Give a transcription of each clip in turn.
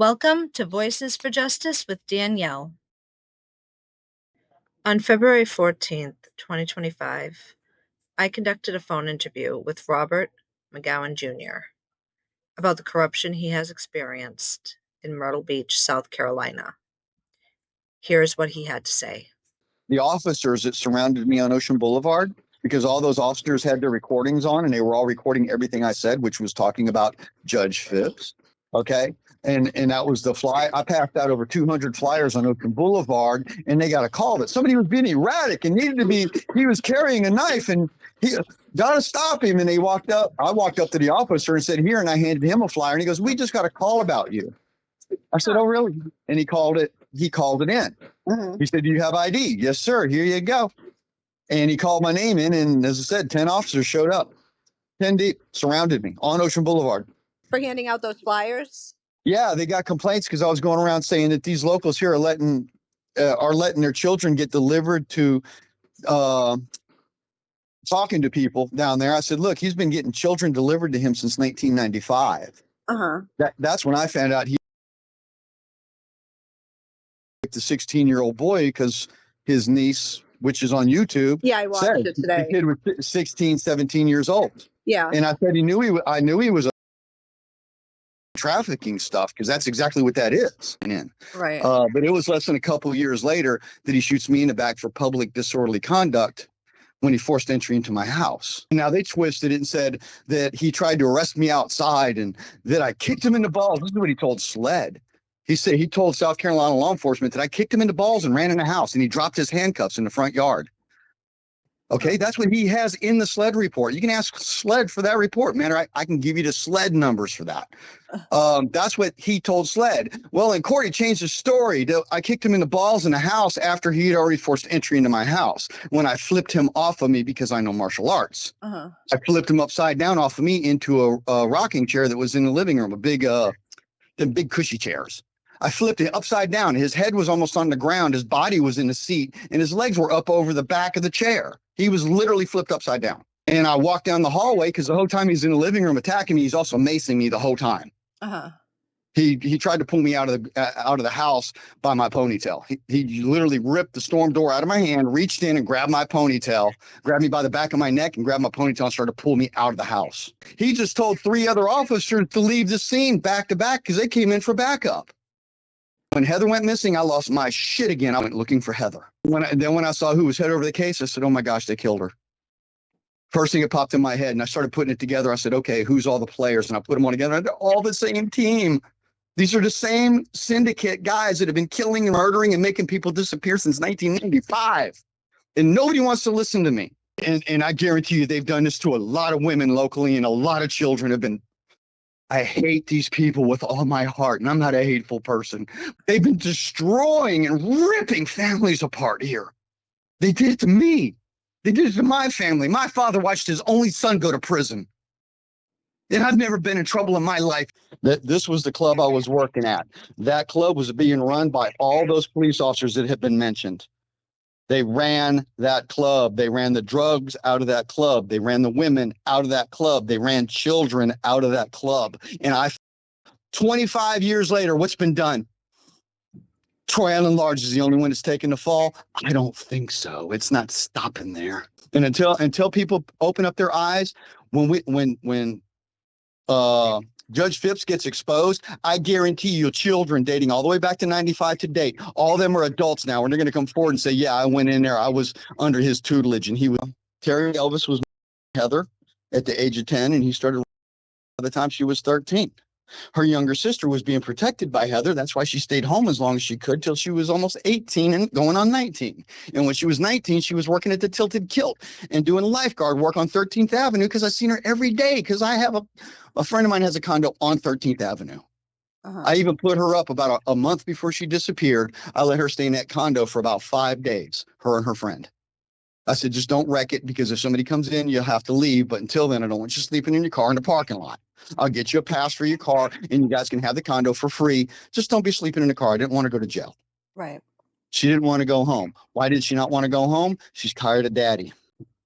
Welcome to Voices for Justice with Danielle. On February 14th, 2025, I conducted a phone interview with Robert McGowan Jr. about the corruption he has experienced in Myrtle Beach, South Carolina. Here's what he had to say. The officers that surrounded me on Ocean Boulevard, because all those officers had their recordings on and they were all recording everything I said, which was talking about Judge Phipps. Okay. And that was the fly. I passed out over 200 flyers on Ocean Boulevard, and they got a call that somebody was being erratic and needed to be, he was carrying a knife and he got to stop him. And I walked up to the officer and said, here, and I handed him a flyer and he goes, we just got a call about you. I said, oh, really? And he called it in. He said, do you have ID? Yes, sir. Here you go. And he called my name in. And as I said, 10 officers showed up, 10 deep, surrounded me on Ocean Boulevard. For handing out those flyers? Yeah, they got complaints because I was going around saying that these locals here are letting their children get delivered to talking to people down there. I said, look, he's been getting children delivered to him since 1995. That's when I found out he the 16-year-old boy because his niece, which is on YouTube, I watched it today. The kid was 16, 17 years old. Yeah. And I said I knew he was trafficking stuff because that's exactly what that is. Right. But it was less than a couple of years later that he shoots me in the back for public disorderly conduct when he forced entry into my house. Now they twisted it and said that he tried to arrest me outside and that I kicked him in the balls. This is what he told SLED. He said he told South Carolina law enforcement that I kicked him in the balls and ran in the house and he dropped his handcuffs in the front yard. Okay, that's what he has in the SLED report. You can ask SLED for that report, man. Or I can give you the SLED numbers for that. That's what he told SLED. Well, in court, he changed his story. I kicked him in the balls in the house after he had already forced entry into my house when I flipped him off of me because I know martial arts. I flipped him upside down off of me into a rocking chair that was in the living room, the big cushy chairs. I flipped it upside down. His head was almost on the ground. His body was in the seat and his legs were up over the back of the chair. He was literally flipped upside down. And I walked down the hallway because the whole time he's in the living room attacking me, he's also macing me the whole time. He tried to pull me out of the house by my ponytail. He literally ripped the storm door out of my hand, reached in and grabbed my ponytail, grabbed me by the back of my neck and grabbed my ponytail and started to pull me out of the house. He just told 3 other officers to leave the scene back to back because they came in for backup. When Heather went missing, I lost my shit again. I went looking for Heather. When I saw who was head over the case, I said, oh my gosh, they killed her. First thing that popped in my head, and I started putting it together. I said, okay, who's all the players? And I put them all together. They're all the same team. These are the same syndicate guys that have been killing and murdering and making people disappear since 1995. And nobody wants to listen to me. And I guarantee you they've done this to a lot of women locally, and a lot of children have been. I hate these people with all my heart, and I'm not a hateful person. They've been destroying and ripping families apart here. They did it to me. They did it to my family. My father watched his only son go to prison. And I've never been in trouble in my life. This was the club I was working at. That club was being run by all those police officers that have been mentioned. They ran that club. They ran the drugs out of that club. They ran the women out of that club. They ran children out of that club. And 25 years later, what's been done? Troy Island Large is the only one that's taken the fall. I don't think so. It's not stopping there. And until people open up their eyes, when Judge Phipps gets exposed, I guarantee you children dating all the way back to 95 to date, all of them are adults now, and they're going to come forward and say, yeah, I went in there. I was under his tutelage. And Terry Elvis was Heather at the age of 10, and he started by the time she was 13. Her younger sister was being protected by Heather. That's why she stayed home as long as she could till she was almost 18 and going on 19. And when she was 19, she was working at the Tilted Kilt and doing lifeguard work on 13th Avenue because I seen her every day because I have a friend of mine has a condo on 13th Avenue. I even put her up about a month before she disappeared. I let her stay in that condo for about 5 days, her and her friend. I said, just don't wreck it because if somebody comes in, you'll have to leave. But until then, I don't want you sleeping in your car in the parking lot. I'll get you a pass for your car and you guys can have the condo for free. Just don't be sleeping in the car. I didn't want to go to jail. Right. She didn't want to go home. Why did she not want to go home? She's tired of daddy.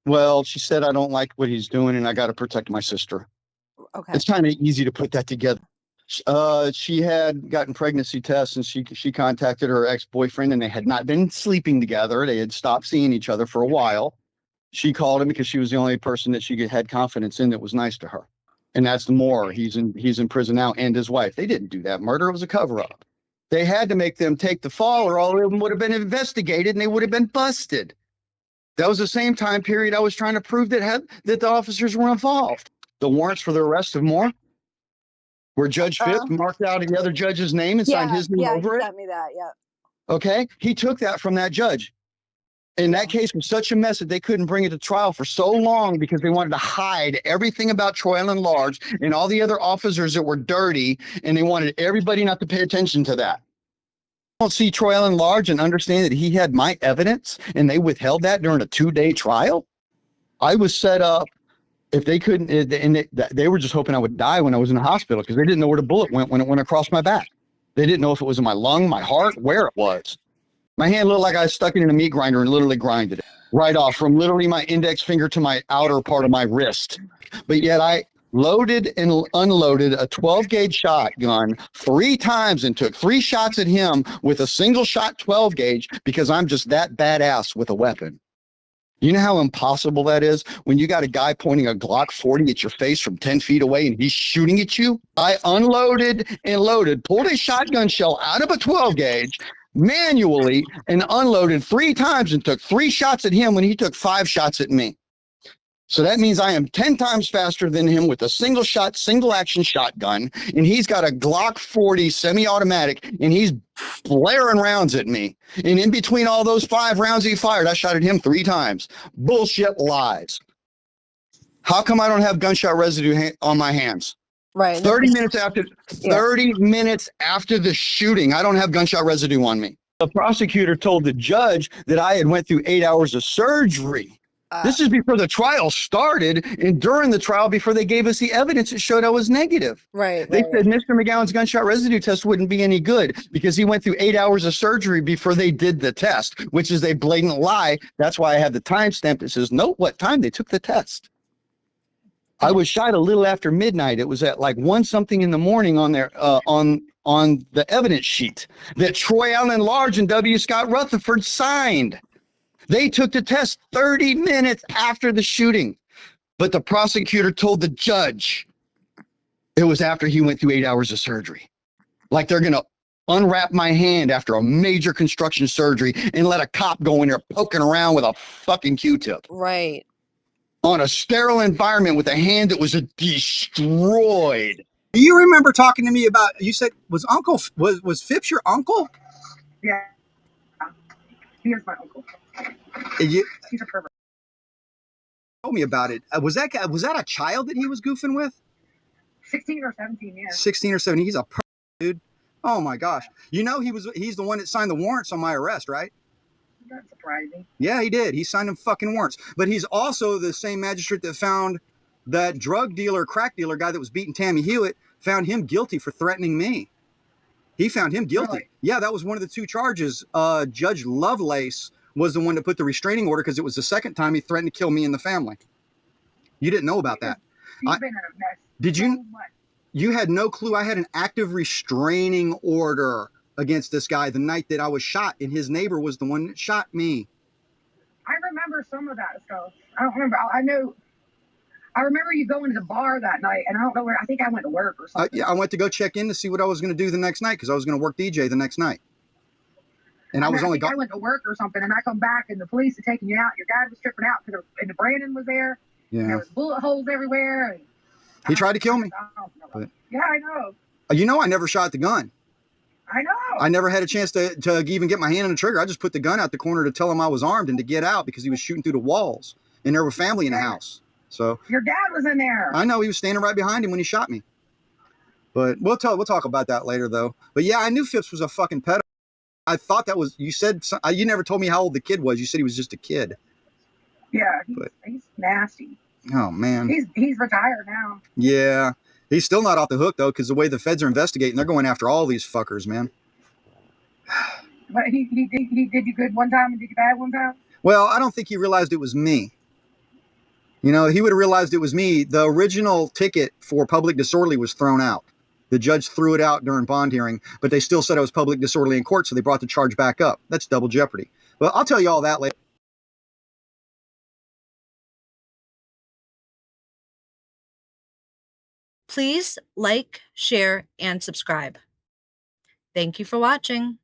Well, she said, I don't like what he's doing and I got to protect my sister. Okay. It's kind of easy to put that together. She had gotten pregnancy tests, and she contacted her ex-boyfriend, and they had not been sleeping together. They had stopped seeing each other for a while. She called him because she was the only person that she had confidence in that was nice to her. And that's more. He's in prison now, and his wife. They didn't do that murder. It was a cover-up. They had to make them take the fall, or all of them would have been investigated and they would have been busted. That was the same time period I was trying to prove that the officers were involved. The warrants for the arrest of Moore, where Judge Phipps marked out the other judge's name and signed his name over he it. sent me that. Yeah. Okay, he took that from that judge. And that case was such a mess that they couldn't bring it to trial for so long because they wanted to hide everything about Troy Allen Large and all the other officers that were dirty, and they wanted everybody not to pay attention to that. Don't see Troy Allen Large and understand that he had my evidence, and they withheld that during a 2-day trial. I was set up. If they couldn't, and they were just hoping I would die when I was in the hospital because they didn't know where the bullet went when it went across my back. They didn't know if it was in my lung, my heart, where it was. My hand looked like I stuck it in a meat grinder and literally grinded it right off from literally my index finger to my outer part of my wrist. But yet I loaded and unloaded a 12-gauge shotgun 3 times and took 3 shots at him with a single shot 12-gauge because I'm just that badass with a weapon. You know how impossible that is when you got a guy pointing a Glock 40 at your face from 10 feet away and he's shooting at you? I unloaded and loaded, pulled a shotgun shell out of a 12-gauge manually and unloaded 3 times and took 3 shots at him when he took 5 shots at me. So that means I am 10 times faster than him with a single shot, single action shotgun. And he's got a Glock 40 semi-automatic and he's blaring rounds at me. And in between all those 5 rounds he fired, I shot at him 3 times. Bullshit lies. How come I don't have gunshot residue on my hands? Right. 30 minutes after the shooting, I don't have gunshot residue on me. The prosecutor told the judge that I had went through 8 hours of surgery. This is before the trial started and during the trial before they gave us the evidence that showed I was negative. Right. They said Mr. McGowan's gunshot residue test wouldn't be any good because he went through 8 hours of surgery before they did the test, which is a blatant lie. That's why I have the timestamp that says, note what time they took the test. I was shot a little after midnight. It was at like 1 something in the morning on their on the evidence sheet that Troy Allen Large and W. Scott Rutherford signed. They took the test 30 minutes after the shooting, but the prosecutor told the judge it was after he went through 8 hours of surgery. Like they're going to unwrap my hand after a major construction surgery and let a cop go in there poking around with a fucking Q-tip. Right. On a sterile environment with a hand that was destroyed. Do you remember talking to me about, you said, was Phipps your uncle? Yeah. He is my uncle. He's a pervert. Told me about it. Was that a child that he was goofing with? 16 or 17, yeah. 16 or 17. He's a pervert, dude. Oh my gosh. You know he's the one that signed the warrants on my arrest, right? That's surprising. Yeah, he did. He signed them fucking warrants. But he's also the same magistrate that found that drug dealer, crack dealer guy that was beating Tammy Hewitt, found him guilty for threatening me. He found him guilty. Really? Yeah, that was one of the 2 charges. Judge Lovelace was the one that put the restraining order because it was the second time he threatened to kill me and the family. You didn't know about that. He's been in a mess. Did you? So much. You had no clue. I had an active restraining order against this guy the night that I was shot, and his neighbor was the one that shot me. I remember some of that stuff. I don't remember. I remember you going to the bar that night, and I don't know where. I think I went to work or something. Yeah, I went to go check in to see what I was going to do the next night because I was going to work DJ the next night. And I was only I went to work or something, and I come back, and the police had taken you out. Your dad was stripping out, and the Brandon was there. Yeah. And there was bullet holes everywhere. And he tried to kill me. Yeah, I know. You know, I never shot the gun. I know. I never had a chance to even get my hand on the trigger. I just put the gun out the corner to tell him I was armed and to get out because he was shooting through the walls, and there were family in the house. So your dad was in there. I know he was standing right behind him when he shot me. But we'll talk about that later, though. But yeah, I knew Phipps was a fucking pedo. I thought that was, you said, you never told me how old the kid was. You said he was just a kid. Yeah, he's nasty. Oh, man. He's retired now. Yeah. He's still not off the hook, though, because the way the feds are investigating, they're going after all these fuckers, man. But he did you good one time and did you bad one time? Well, I don't think he realized it was me. You know, he would have realized it was me. The original ticket for public disorderly was thrown out. The judge threw it out during bond hearing, but they still said I was public disorderly in court, so they brought the charge back up. That's double jeopardy. Well, I'll tell you all that later. Please like, share, and subscribe. Thank you for watching.